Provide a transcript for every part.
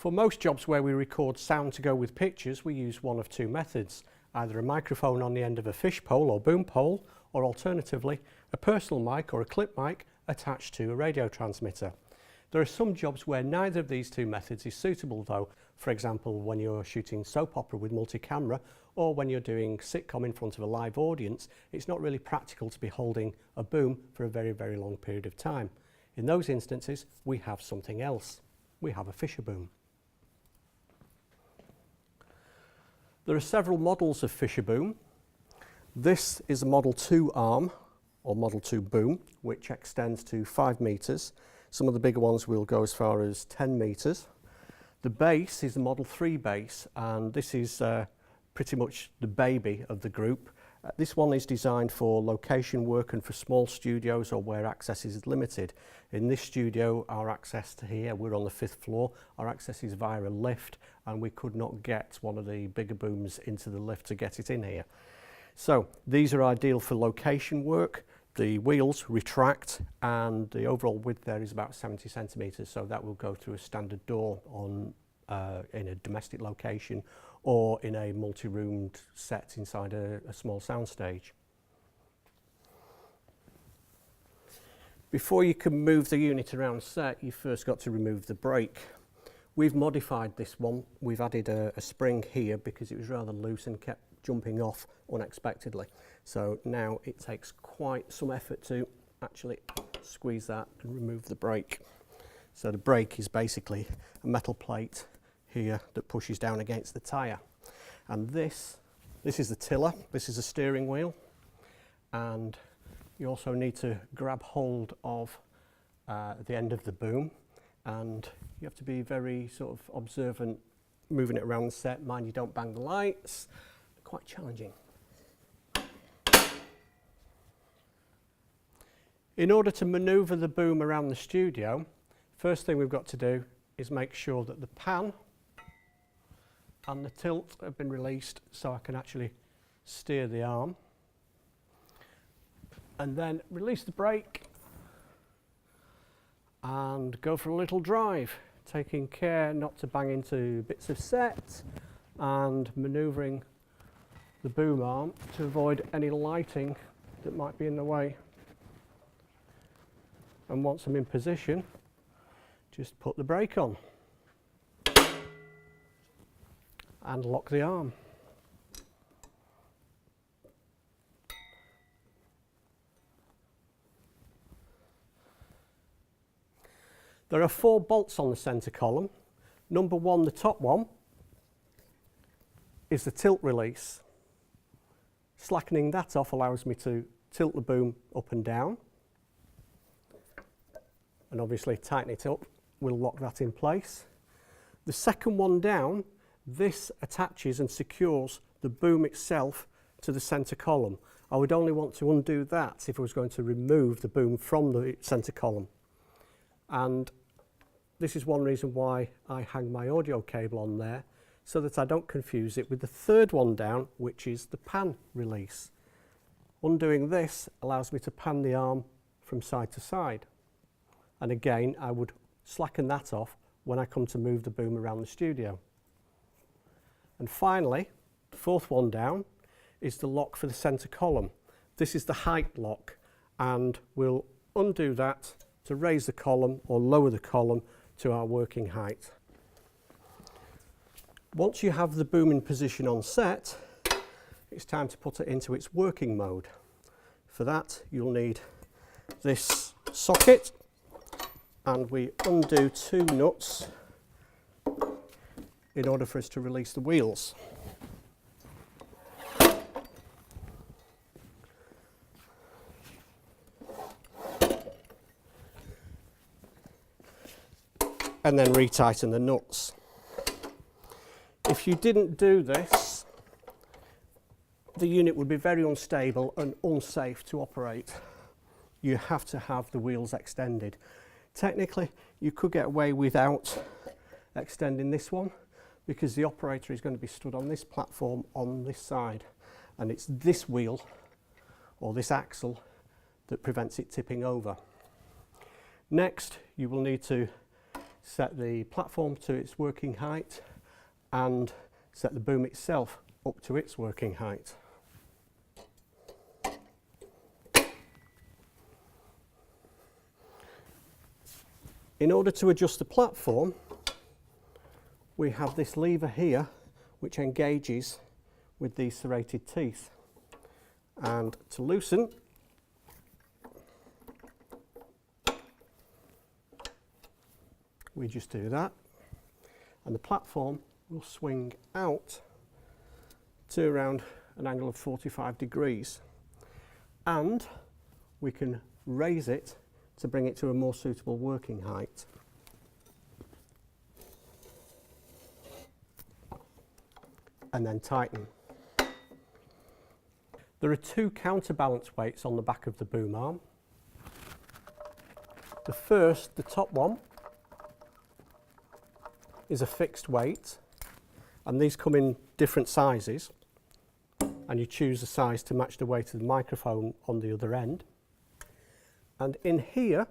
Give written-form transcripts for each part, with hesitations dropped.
For most jobs where we record sound to go with pictures, we use one of two methods, either a microphone on the end of a fish pole or boom pole, or alternatively, a personal mic or a clip mic attached to a radio transmitter. There are some jobs where neither of these two methods is suitable though. For example, when you're shooting soap opera with multi-camera, or when you're doing sitcom in front of a live audience, it's not really practical to be holding a boom for a very, very long period of time. In those instances, we have something else. We have a Fisher boom. There are several models of Fisher boom. This is a Model 2 arm, or Model 2 boom, which extends to 5 metres. Some of the bigger ones will go as far as 10 metres. The base is the Model 3 base, and this is pretty much the baby of the group. This one is designed for location work and for small studios or where access is limited. In this studio, our access to here, we're on the 5th floor, our access is via a lift, and we could not get one of the bigger booms into the lift to get it in here. So these are ideal for location work. The wheels retract and the overall width there is about 70 centimetres, so that will go through a standard door on in a domestic location or in a multi-roomed set inside a small soundstage. Before you can move the unit around set, you've first got to remove the brake. We've modified this one. We've added a spring here because it was rather loose and kept jumping off unexpectedly. So now it takes quite some effort to actually squeeze that and remove the brake. So the brake is basically a metal plate here that pushes down against the tyre. And this is the tiller, this is the steering wheel, and you also need to grab hold of the end of the boom, and you have to be very sort of observant moving it around the set. Mind you don't bang the lights. Quite challenging. In order to manoeuvre the boom around the studio, first thing we've got to do is make sure that the pan and the tilt have been released so I can actually steer the arm, and then release the brake and go for a little drive, taking care not to bang into bits of set and manoeuvring the boom arm to avoid any lighting that might be in the way. And once I'm in position, just put the brake on and lock the arm. There are 4 bolts on the centre column. Number 1, the top one, is the tilt release. Slackening that off allows me to tilt the boom up and down, and obviously tighten it up will lock that in place. The second one down, this attaches and secures the boom itself to the centre column. I would only want to undo that if I was going to remove the boom from the centre column. And this is one reason why I hang my audio cable on there, so that I don't confuse it with the third one down, which is the pan release. Undoing this allows me to pan the arm from side to side. And again, I would slacken that off when I come to move the boom around the studio. And finally, the fourth one down is the lock for the centre column. This is the height lock, and we'll undo that to raise the column or lower the column to our working height. Once you have the boom in position on set, it's time to put it into its working mode. For that, you'll need this socket, and we undo 2 nuts in order for us to release the wheels. And then retighten the nuts. If you didn't do this, the unit would be very unstable and unsafe to operate. You have to have the wheels extended. Technically, you could get away without extending this one, because the operator is going to be stood on this platform on this side, and it's this wheel or this axle that prevents it tipping over. Next, you will need to set the platform to its working height and set the boom itself up to its working height. In order to adjust the platform, we have this lever here which engages with these serrated teeth, and to loosen, we just do that, and the platform will swing out to around an angle of 45 degrees, and we can raise it to bring it to a more suitable working height. And then tighten. There are two counterbalance weights on the back of the boom arm. The first, the top one, is a fixed weight, and these come in different sizes, and you choose the size to match the weight of the microphone on the other end. And in here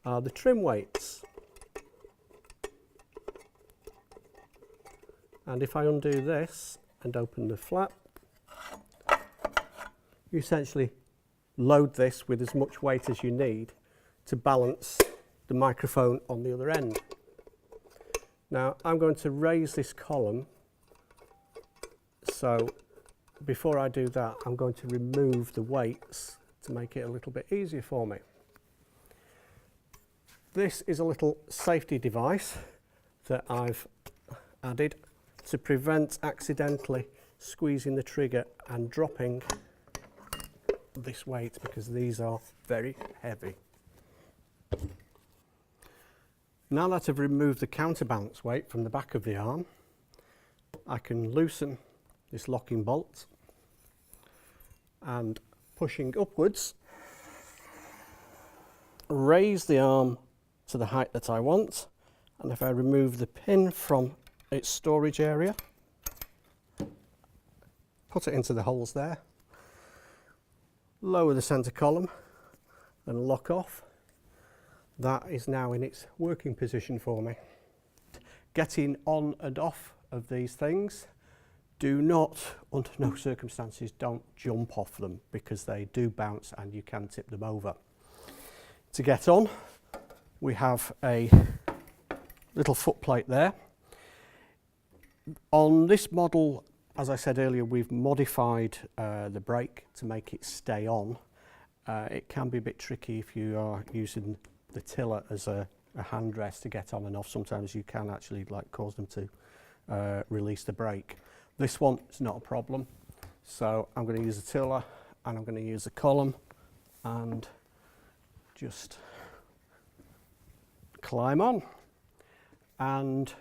are the trim weights. And if I undo this and open the flap, you essentially load this with as much weight as you need to balance the microphone on the other end. Now I'm going to raise this column, so before I do that I'm going to remove the weights to make it a little bit easier for me. This is a little safety device that I've added to prevent accidentally squeezing the trigger and dropping this weight, because these are very heavy. Now that I've removed the counterbalance weight from the back of the arm, I can loosen this locking bolt, and pushing upwards, raise the arm to the height that I want, and if I remove the pin from its storage area, put it into the holes there, lower the centre column and lock off, that is now in its working position for me. Getting on and off of these things, do not, under no circumstances, don't jump off them, because they do bounce and you can tip them over. To get on, we have a little foot plate there. On this model, as I said earlier, we've modified the brake to make it stay on. It can be a bit tricky if you are using the tiller as a handrest to get on and off. Sometimes you can actually cause them to release the brake. This one is not a problem, so I'm going to use the tiller and I'm going to use the column and just climb on. And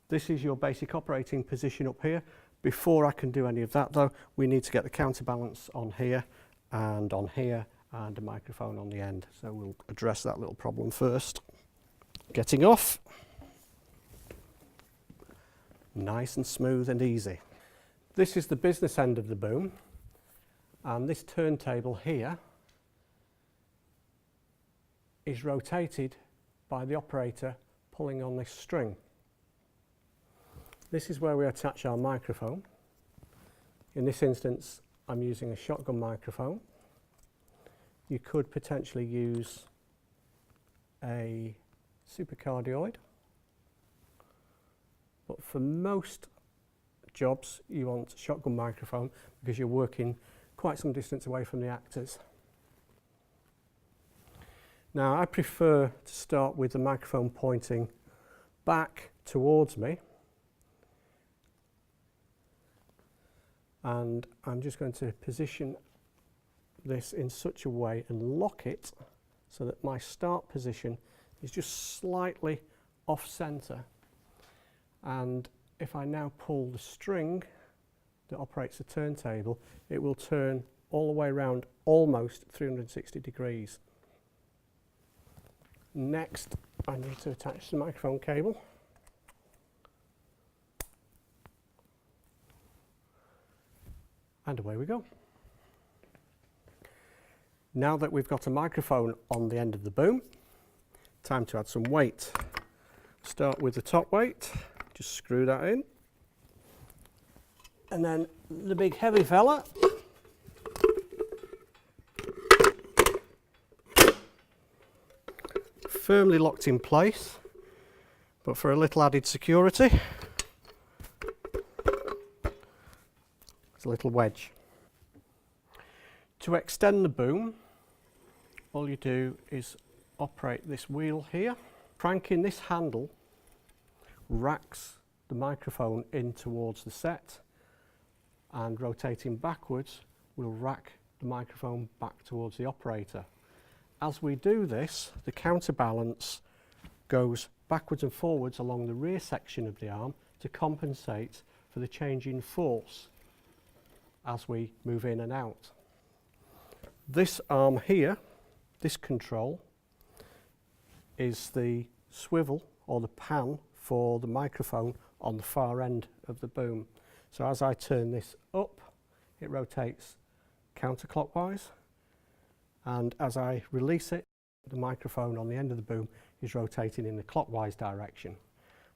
this is your basic operating position up here. Before I can do any of that though, we need to get the counterbalance on here and a microphone on the end. So we'll address that little problem first. Getting off. Nice and smooth and easy. This is the business end of the boom, and this turntable here is rotated by the operator pulling on this string. This is where we attach our microphone. In this instance, I'm using a shotgun microphone. You could potentially use a supercardioid, but for most jobs you want a shotgun microphone because you're working quite some distance away from the actors. Now I prefer to start with the microphone pointing back towards me, and I'm just going to position this in such a way and lock it so that my start position is just slightly off centre, and if I now pull the string that operates the turntable, it will turn all the way around almost 360 degrees. Next, I need to attach the microphone cable. And away we go. Now that we've got a microphone on the end of the boom, time to add some weight. Start with the top weight, just screw that in. And then the big heavy fella. Firmly locked in place, but for a little added security, there's a little wedge. To extend the boom, all you do is operate this wheel here. Cranking this handle racks the microphone in towards the set, and rotating backwards will rack the microphone back towards the operator. As we do this, the counterbalance goes backwards and forwards along the rear section of the arm to compensate for the change in force as we move in and out. This arm here, this control, is the swivel or the pan for the microphone on the far end of the boom. So as I turn this up, it rotates counterclockwise, and as I release it, the microphone on the end of the boom is rotating in the clockwise direction.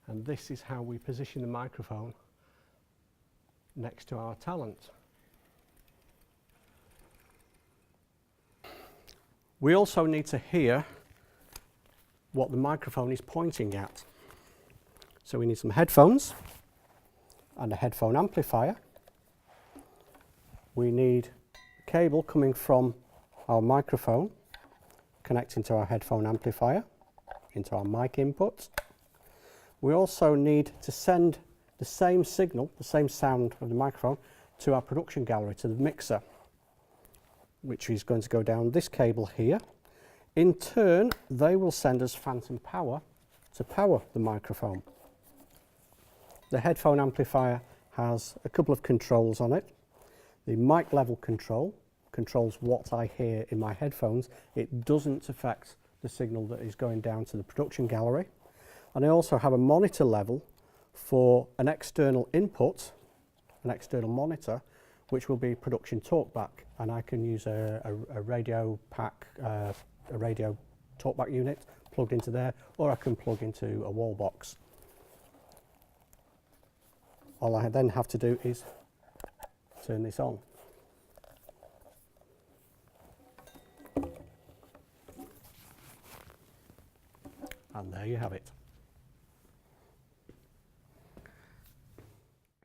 And this is how we position the microphone next to our talent. We also need to hear what the microphone is pointing at. So we need some headphones and a headphone amplifier. We need a cable coming from our microphone connecting to our headphone amplifier into our mic input. We also need to send the same signal, the same sound of the microphone, to our production gallery, to the mixer, which is going to go down this cable here. In turn, they will send us phantom power to power the microphone. The headphone amplifier has a couple of controls on it. The mic level control controls what I hear in my headphones. It doesn't affect the signal that is going down to the production gallery. And I also have a monitor level for an external input, an external monitor, which will be production talkback, and I can use a radio pack, a radio talkback unit plugged into there, or I can plug into a wall box. All I then have to do is turn this on. And there you have it.